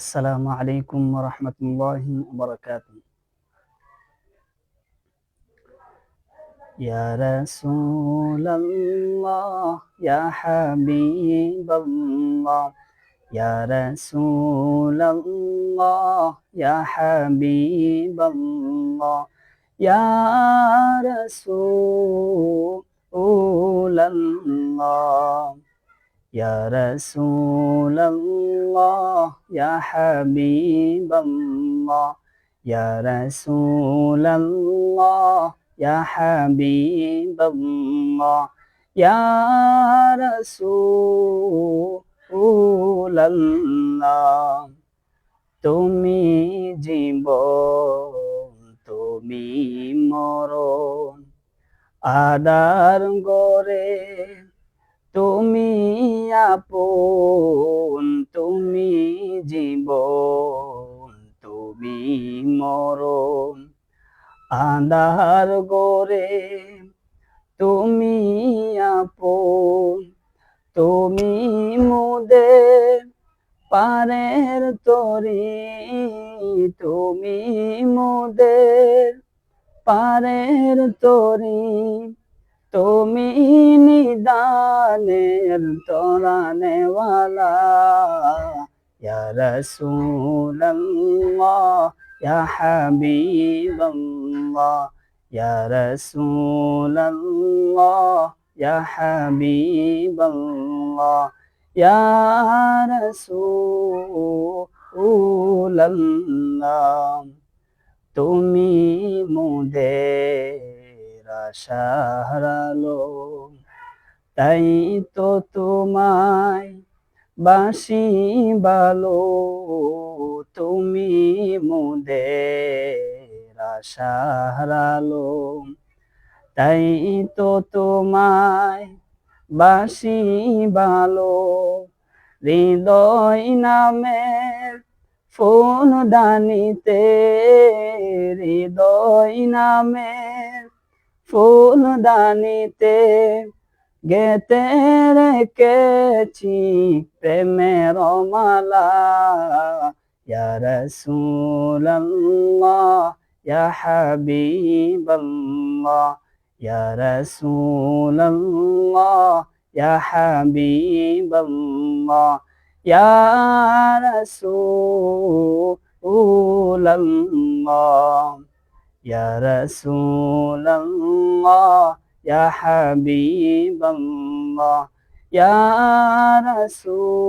আসসালামু আলাইকুম ওয়া রাহমাতুল্লাহি ওয়া বারাকাতুহু। ইয়া রাসূলাল্লাহ ইয়া হাবিবাল্লাহ ইয়া রাসূলাল্লাহ ইয়া হাবিবাল্লাহ ইয়া রাসূলাল্লাহ ইয়া রাসূলাল্লাহ ইয়া হাবিবাল্লাহ ইয়া রাসূলাল্লাহ ইয়া হাবিবাল্লাহ ইয়া রাসূলাল্লাহ তুমি জীবন তুমি মরণ আদার গরে তুমি আপন তুমি জীবন তুমি মরণ আঁধার গরে তুমি আপন তুমি মোদের পারের তরি তুমি মোদের পারের তরি তুমি নিদানের তরানেওয়ালা ইয়া রাসূলাল্লাহ ইয়া হাবিবাল্লাহ ইয়া রাসূলাল্লাহ ইয়া হাবিবাল্লাহ ইয়া রাসূলাল্লাহ তুমি মোদের আশার আলো তাই তো তোমায় বাসি ভালো তুমি মোদের আশার আলো তাই তো তোমায় বাসি ভালো হৃদয় নামের ফুল দানিতে হৃদয় নামের ফুল দানিতে গেতে রেখেছি প্রেমের মালা ইয়া রাসূলাল্লাহ ইয়া হাবিবাল্লাহ ইয়া রাসূলাল্লাহ ইয়া হাবিবাল্লাহ ইয়া রাসূলাল্লাহ ইয়া রাসূলাল্লাহ ইয়া হাবিবাল্লাহ ইয়া রাসূলাল্লাহ